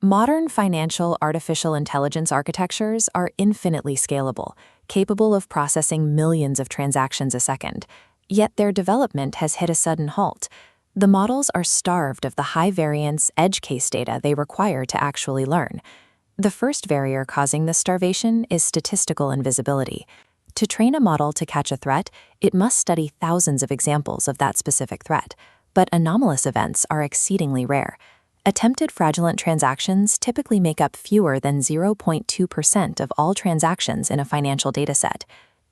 Modern financial artificial intelligence architectures are infinitely scalable, capable of processing millions of transactions a second. Yet their development has hit a sudden halt. The models are starved of the high-variance edge case data they require to actually learn. The first barrier causing this starvation is statistical invisibility. To train a model to catch a threat, it must study thousands of examples of that specific threat. But anomalous events are exceedingly rare. Attempted fraudulent transactions typically make up fewer than 0.2% of all transactions in a financial dataset.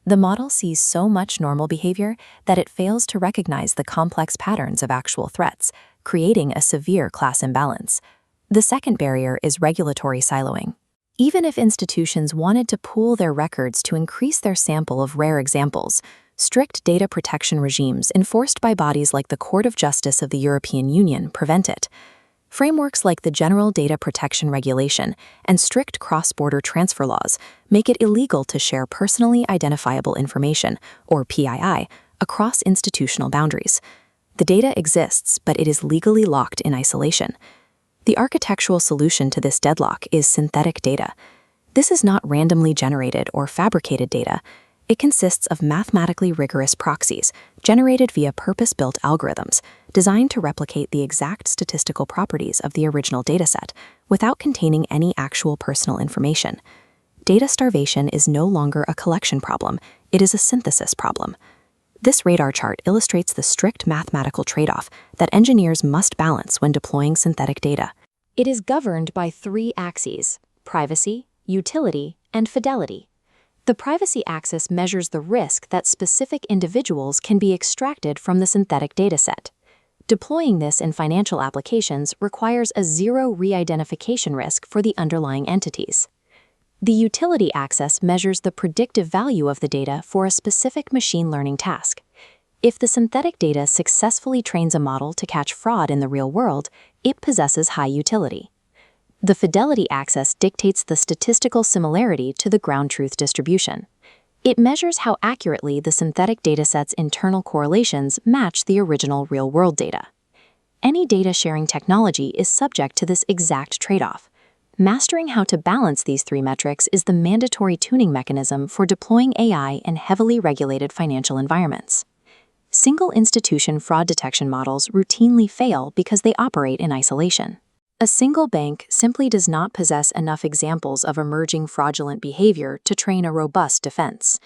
The model sees so much normal behavior that it fails to recognize the complex patterns of actual threats, creating a severe class imbalance. The second barrier is regulatory siloing. Even if institutions wanted to pool their records to increase their sample of rare examples, strict data protection regimes enforced by bodies like the Court of Justice of the European Union prevent it. Frameworks like the General Data Protection Regulation and strict cross-border transfer laws make it illegal to share personally identifiable information, or PII, across institutional boundaries. The data exists, but it is legally locked in isolation. The architectural solution to this deadlock is synthetic data. This is not randomly generated or fabricated data. It consists of mathematically rigorous proxies generated via purpose-built algorithms designed to replicate the exact statistical properties of the original dataset without containing any actual personal information. Data starvation is no longer a collection problem, it is a synthesis problem. This radar chart illustrates the strict mathematical trade-off that engineers must balance when deploying synthetic data. It is governed by three axes: privacy, utility, and fidelity. The privacy axis measures the risk that specific individuals can be extracted from the synthetic dataset. Deploying this in financial applications requires a zero re-identification risk for the underlying entities. The utility axis measures the predictive value of the data for a specific machine learning task. If the synthetic data successfully trains a model to catch fraud in the real world, it possesses high utility. The fidelity axis dictates the statistical similarity to the ground truth distribution. It measures how accurately the synthetic dataset's internal correlations match the original real-world data. Any data-sharing technology is subject to this exact trade-off. Mastering how to balance these three metrics is the mandatory tuning mechanism for deploying AI in heavily regulated financial environments. Single-institution fraud detection models routinely fail because they operate in isolation. A single bank simply does not possess enough examples of emerging fraudulent behavior to train a robust defense.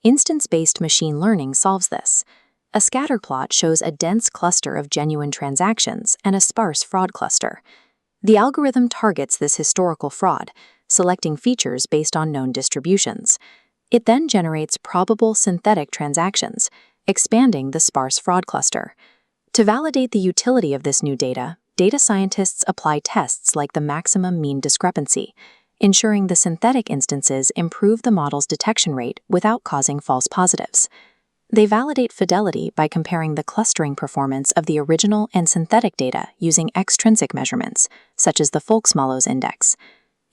Instance-based machine learning solves this. A scatter plot shows a dense cluster of genuine transactions and a sparse fraud cluster. The algorithm targets this historical fraud, selecting features based on known distributions. It then generates probable synthetic transactions, expanding the sparse fraud cluster. To validate the utility of this new data scientists apply tests like the maximum mean discrepancy, ensuring the synthetic instances improve the model's detection rate without causing false positives. They validate fidelity by comparing the clustering performance of the original and synthetic data using extrinsic measurements, such as the Folksmallows index.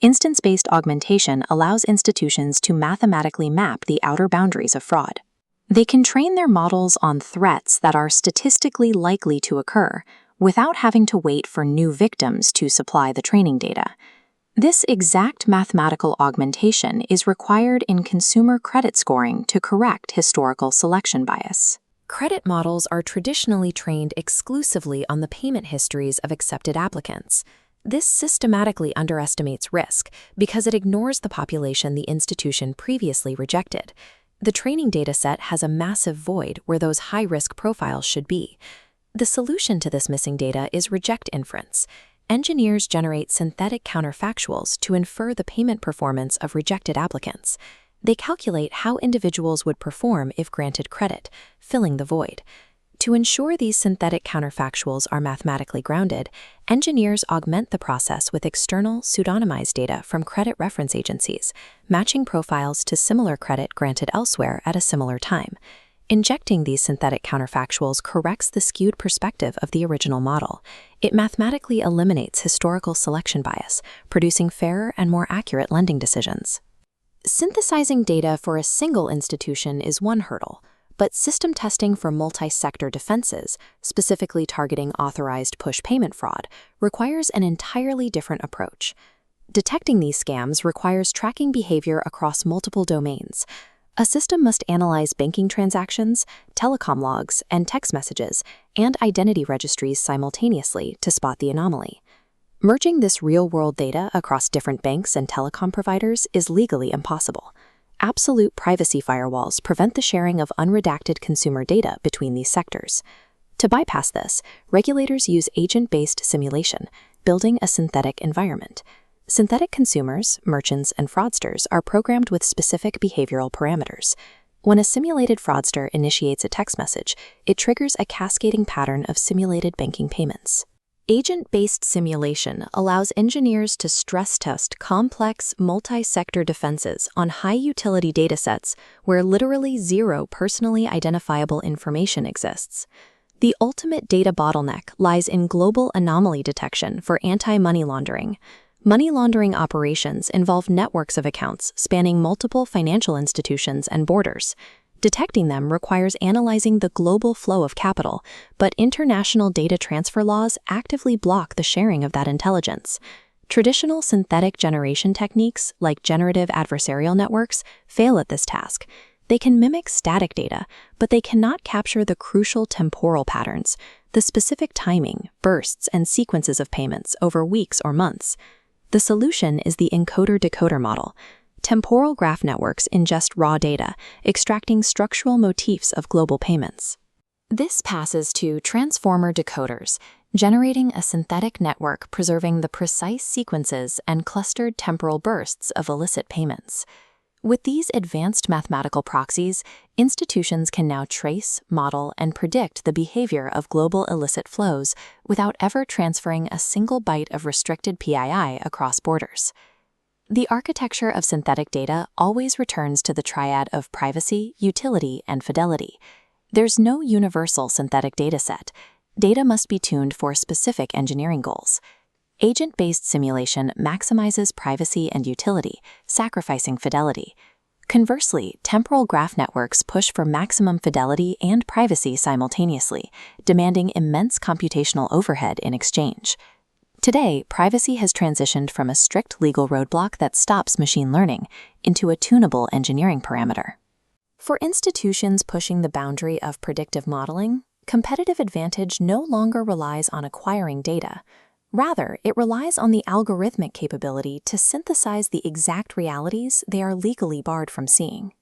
Instance-based augmentation allows institutions to mathematically map the outer boundaries of fraud. They can train their models on threats that are statistically likely to occur, without having to wait for new victims to supply the training data. This exact mathematical augmentation is required in consumer credit scoring to correct historical selection bias. Credit models are traditionally trained exclusively on the payment histories of accepted applicants. This systematically underestimates risk because it ignores the population the institution previously rejected. The training dataset has a massive void where those high-risk profiles should be. The solution to this missing data is reject inference. Engineers generate synthetic counterfactuals to infer the payment performance of rejected applicants. They calculate how individuals would perform if granted credit, filling the void. To ensure these synthetic counterfactuals are mathematically grounded, engineers augment the process with external, pseudonymized data from credit reference agencies, matching profiles to similar credit granted elsewhere at a similar time. Injecting these synthetic counterfactuals corrects the skewed perspective of the original model. It mathematically eliminates historical selection bias, producing fairer and more accurate lending decisions. Synthesizing data for a single institution is one hurdle. But system testing for multi-sector defenses, specifically targeting authorized push payment fraud, requires an entirely different approach. Detecting these scams requires tracking behavior across multiple domains. A system must analyze banking transactions, telecom logs, and text messages, and identity registries simultaneously to spot the anomaly. Merging this real-world data across different banks and telecom providers is legally impossible. Absolute privacy firewalls prevent the sharing of unredacted consumer data between these sectors. To bypass this, regulators use agent-based simulation, building a synthetic environment. Synthetic consumers, merchants, and fraudsters are programmed with specific behavioral parameters. When a simulated fraudster initiates a text message, it triggers a cascading pattern of simulated banking payments. Agent-based simulation allows engineers to stress-test complex, multi-sector defenses on high-utility datasets where literally zero personally identifiable information exists. The ultimate data bottleneck lies in global anomaly detection for anti-money laundering. Money laundering operations involve networks of accounts spanning multiple financial institutions and borders. Detecting them requires analyzing the global flow of capital, but international data transfer laws actively block the sharing of that intelligence. Traditional synthetic generation techniques, like generative adversarial networks, fail at this task. They can mimic static data, but they cannot capture the crucial temporal patterns, the specific timing, bursts, and sequences of payments over weeks or months. The solution is the encoder-decoder model. Temporal graph networks ingest raw data, extracting structural motifs of global payments. This passes to transformer decoders, generating a synthetic network preserving the precise sequences and clustered temporal bursts of illicit payments. With these advanced mathematical proxies, institutions can now trace, model, and predict the behavior of global illicit flows without ever transferring a single byte of restricted PII across borders. The architecture of synthetic data always returns to the triad of privacy, utility, and fidelity. There's no universal synthetic dataset. Data must be tuned for specific engineering goals. Agent-based simulation maximizes privacy and utility, sacrificing fidelity. Conversely, temporal graph networks push for maximum fidelity and privacy simultaneously, demanding immense computational overhead in exchange. Today, privacy has transitioned from a strict legal roadblock that stops machine learning into a tunable engineering parameter. For institutions pushing the boundary of predictive modeling, competitive advantage no longer relies on acquiring data. Rather, it relies on the algorithmic capability to synthesize the exact realities they are legally barred from seeing.